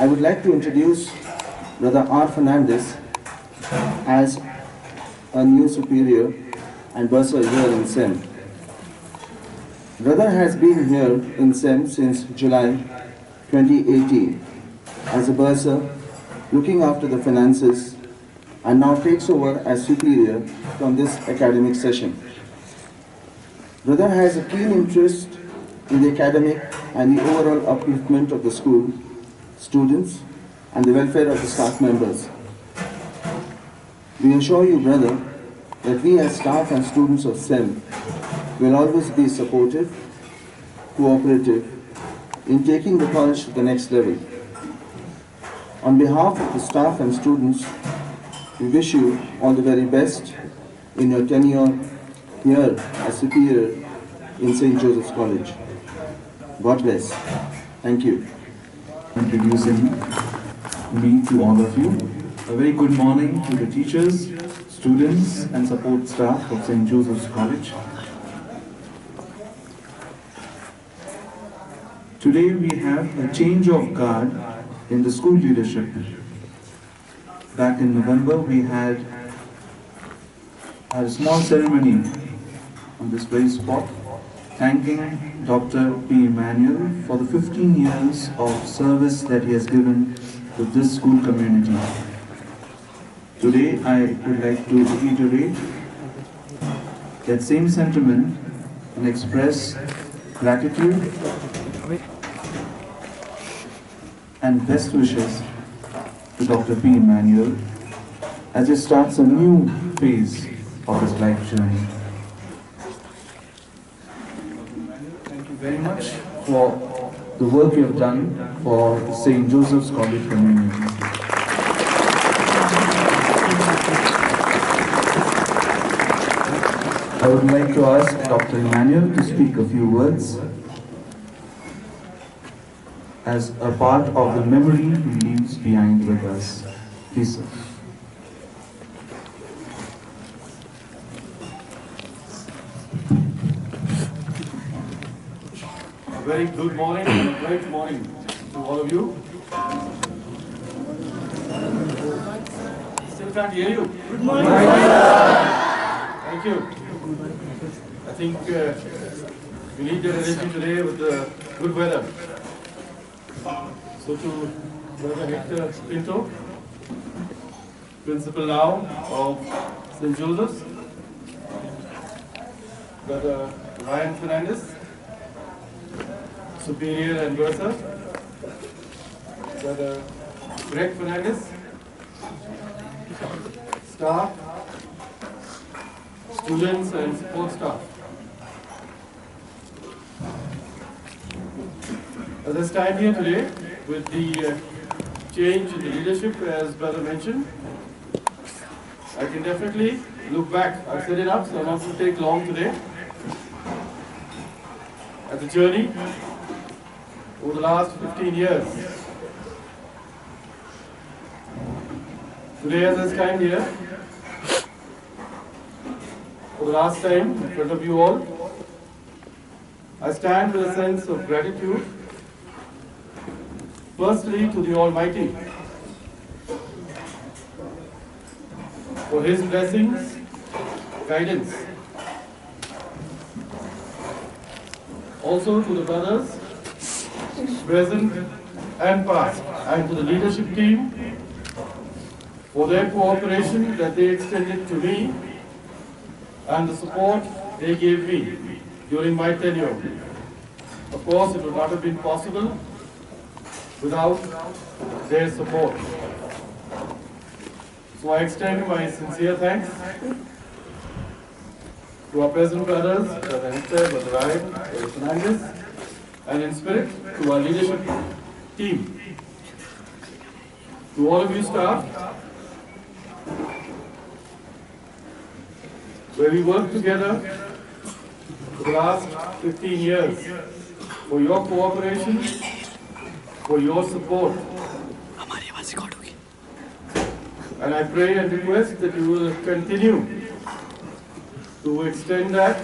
I would like to introduce Brother R. Fernandes as a new superior and bursar here in SEM. Brother has been here in SEM since July 2018 as a bursar, looking after the finances, and now takes over as superior from this academic session. Brother has a keen interest in the academic and the overall upliftment of the school, students, and the welfare of the staff members. We assure you, brother, that we as staff and students of SEM will always be supportive, cooperative, in taking the college to the next level. On behalf of the staff and students, we wish you all the very best in your tenure here as superior in St. Joseph's College. God bless. Thank you. Introducing me to all of you. A very good morning to the teachers, students and support staff of St. Joseph's College. Today we have a change of guard in the school leadership. Back in November we had a small ceremony on this very spot thanking Dr. P. Emmanuel for the 15 years of service that he has given to this school community. Today I would like to reiterate that same sentiment and express gratitude and best wishes to Dr. P. Emmanuel as he starts a new phase of his life journey. Thank you very much for the work you have done for the St. Joseph's College community. I would like to ask Dr. Emmanuel to speak a few words as a part of the memory he leaves behind with us. Please, sir. A very good morning and a great morning to all of you. Still can't hear you. Good morning. Thank you. I think we need the energy today with the good weather. So to Brother Hector Pinto, Principal now of St. Joseph's, Dr. Ryan Fernandes, Superior and Bursar, Dr. Br Fernandes, staff, students and support staff. As I stand here today with the change in the leadership, as Brother mentioned, I can definitely look back. I've set it up, so I'm not going to take long today, at the journey over the last 15 years. Today, as I stand here, for the last time in front of you all, I stand with a sense of gratitude, firstly to the Almighty for His blessings, guidance. Also to the brothers, present and past, and to the leadership team for their cooperation that they extended to me and the support they gave me during my tenure. Of course, it would not have been possible without their support. So I extend my sincere thanks to our present brothers, Brother Hector, Brother Ryan Fernandes, and in spirit to our leadership team. To all of you staff, where we worked together for the last 15 years, for your cooperation, for your support. And I pray and request that you will continue to extend that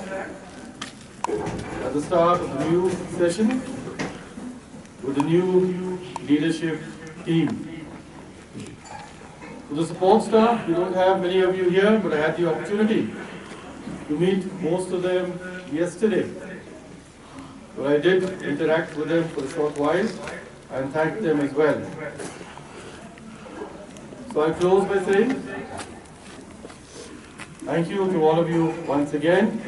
at the start of the new session with the new leadership team. To the support staff, we don't have many of you here, but I had the opportunity to meet most of them yesterday. But I did interact with them for a short while and thank them as well. So I close by saying thank you to all of you once again.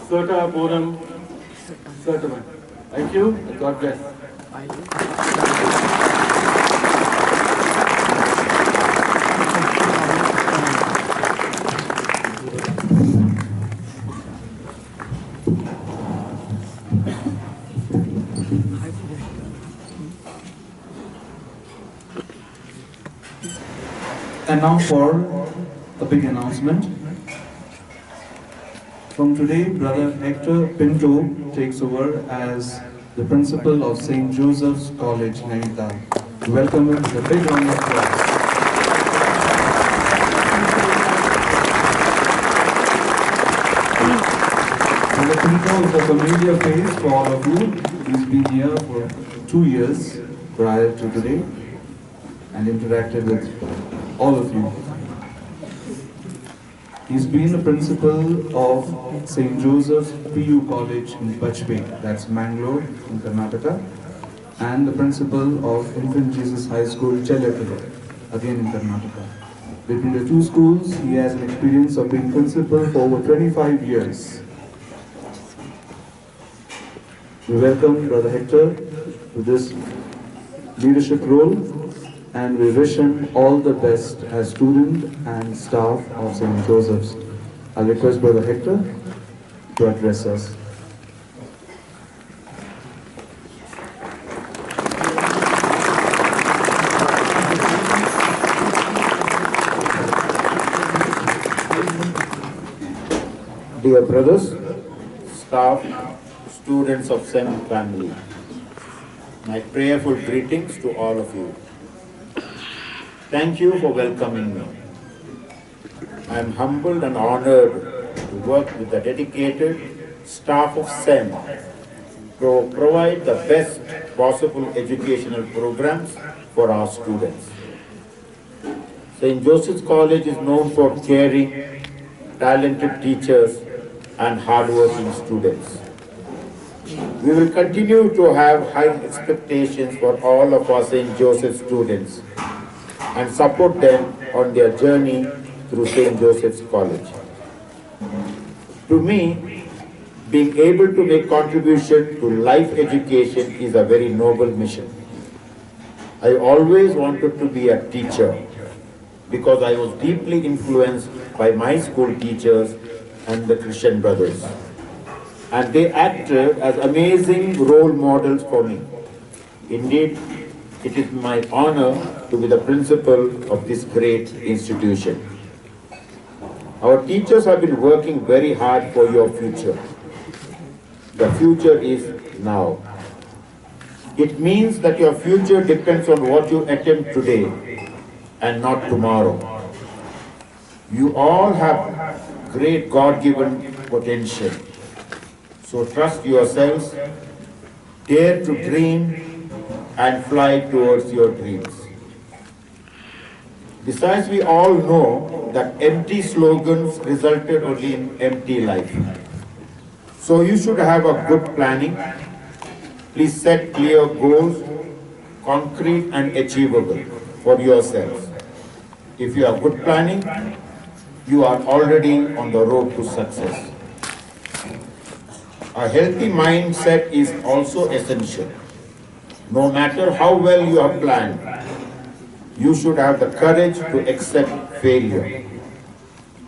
Serta Bonam Sertaman. Thank you and God bless. And now for a big announcement. From today, Brother Hector Pinto takes over as the Principal of St. Joseph's College, Nainital. Welcome him with a big round of applause. Brother Pinto is a familiar face for all of you. He's been here for 2 years prior to today and interacted with all of you. He's been the principal of St. Joseph's PU College in Pachpe, that's Mangalore in Karnataka, and the principal of Infant Jesus High School, Chellaturu, again in Karnataka. Between the two schools, he has an experience of being principal for over 25 years. We welcome Brother Hector to this leadership role, and we wish him all the best as student and staff of St. Joseph's. I'll request Brother Hector to address us. Dear brothers, staff, students of SEM family, my prayerful greetings to all of you. Thank you for welcoming me. I am humbled and honored to work with the dedicated staff of SEM to provide the best possible educational programs for our students. St. Joseph's College is known for caring, talented teachers and hardworking students. We will continue to have high expectations for all of our St. Joseph students and support them on their journey through St. Joseph's College. To me, being able to make contribution to life education is a very noble mission. I always wanted to be a teacher because I was deeply influenced by my school teachers and the Christian brothers. And they acted as amazing role models for me. Indeed, it is my honor to be the principal of this great institution. Our teachers have been working very hard for your future. The future is now. It means that your future depends on what you attempt today and not tomorrow. You all have great God-given potential. So trust yourselves, dare to dream, and fly towards your dreams. Besides, we all know that empty slogans resulted only in empty life. So you should have a good planning. Please set clear goals, concrete and achievable for yourselves. If you have good planning, you are already on the road to success. A healthy mindset is also essential. No matter how well you have planned, you should have the courage to accept failure.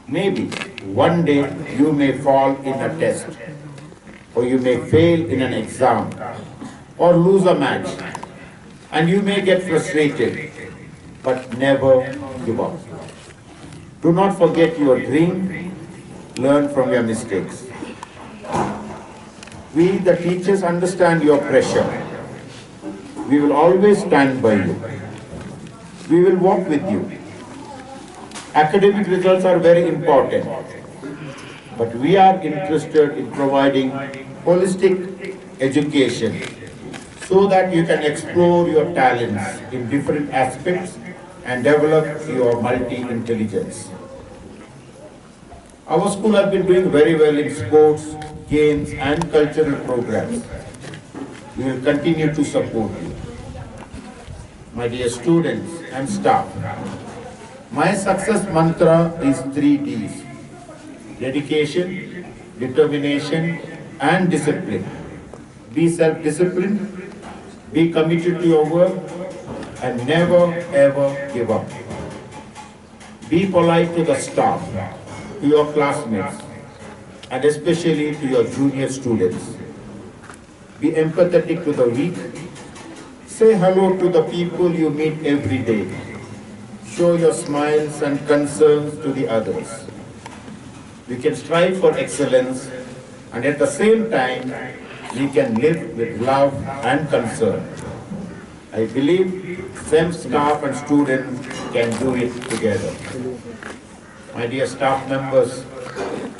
Maybe one day you may fall in a test, or you may fail in an exam, or lose a match, and you may get frustrated, but never give up. Do not forget your dream, learn from your mistakes. We, the teachers, understand your pressure. We will always stand by you. We will walk with you. Academic results are very important, but we are interested in providing holistic education so that you can explore your talents in different aspects and develop your multi-intelligence. Our school has been doing very well in sports, games and cultural programs. We will continue to support you. My dear students and staff, my success mantra is 3 Ds: dedication, determination and discipline. Be self-disciplined, be committed to your work and never ever give up. Be polite to the staff, to your classmates and especially to your junior students. Be empathetic to the weak. Say hello to the people you meet every day. Show your smiles and concerns to the others. We can strive for excellence and at the same time we can live with love and concern. I believe SEM staff and students can do it together. My dear staff members,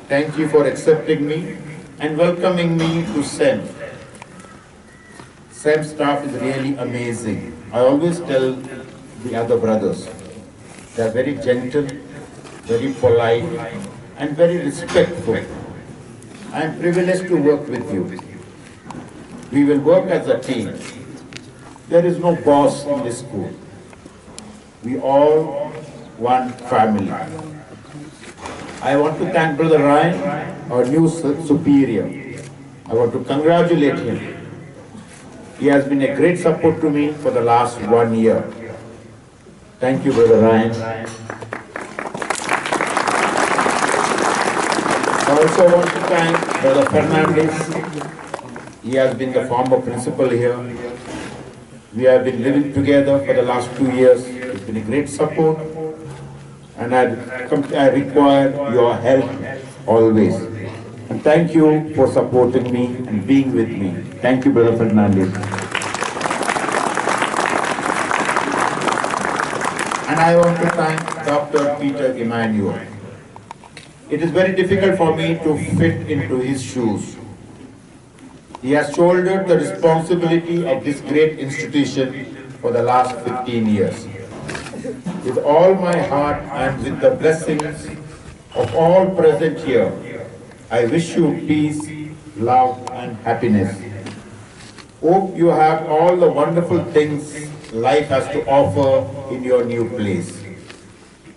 thank you for accepting me and welcoming me to SEM. SEM staff is really amazing. I always tell the other brothers, they are very gentle, very polite and very respectful. I am privileged to work with you. We will work as a team. There is no boss in this school. We all one family. I want to thank Br Ryan, our new superior. I want to congratulate him. He has been a great support to me for the last 1 year. Thank you, Br Ryan. I also want to thank Dr Fernandes. He has been the former principal here. We have been living together for the last 2 years. It's been a great support and I require your help always. And thank you for supporting me and being with me. Thank you, Dr Fernandes. And I want to thank Dr. Peter Emmanuel. It is very difficult for me to fit into his shoes. He has shouldered the responsibility of this great institution for the last 15 years. With all my heart and with the blessings of all present here, I wish you peace, love and happiness. Hope you have all the wonderful things life has to offer in your new place.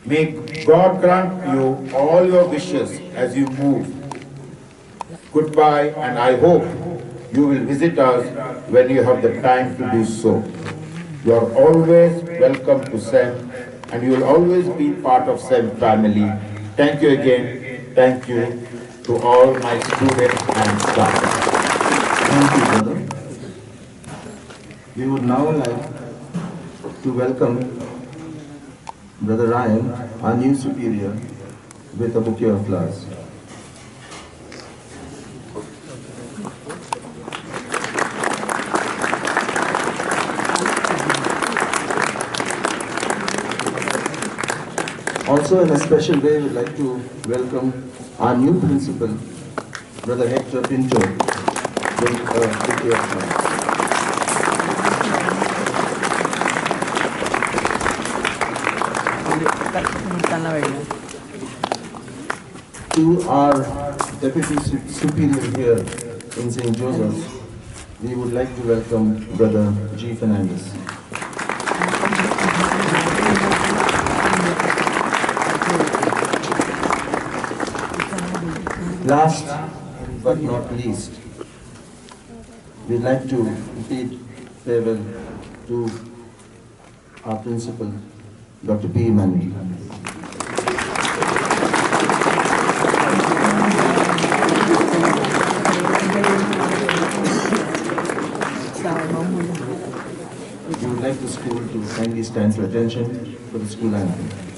May God grant you all your wishes as you move. Goodbye, and I hope you will visit us when you have the time to do so. You are always welcome to SEM and you will always be part of SEM family. Thank you again. Thank you to all my students and staff. Thank you, brother. We would now like to welcome Br Ryan, our new superior, with a bouquet of flowers. Also, in a special way, we'd like to welcome our new principal, Brother Hector Pinto, with a bouquet of flowers. To our Deputy Superior here in St. Joseph's, we would like to welcome Brother G. Fernandes. Last but not least, we'd like to bid farewell to our principal, Dr. P. Emmanuel. We would like the school to kindly stand to attention for the school anthem.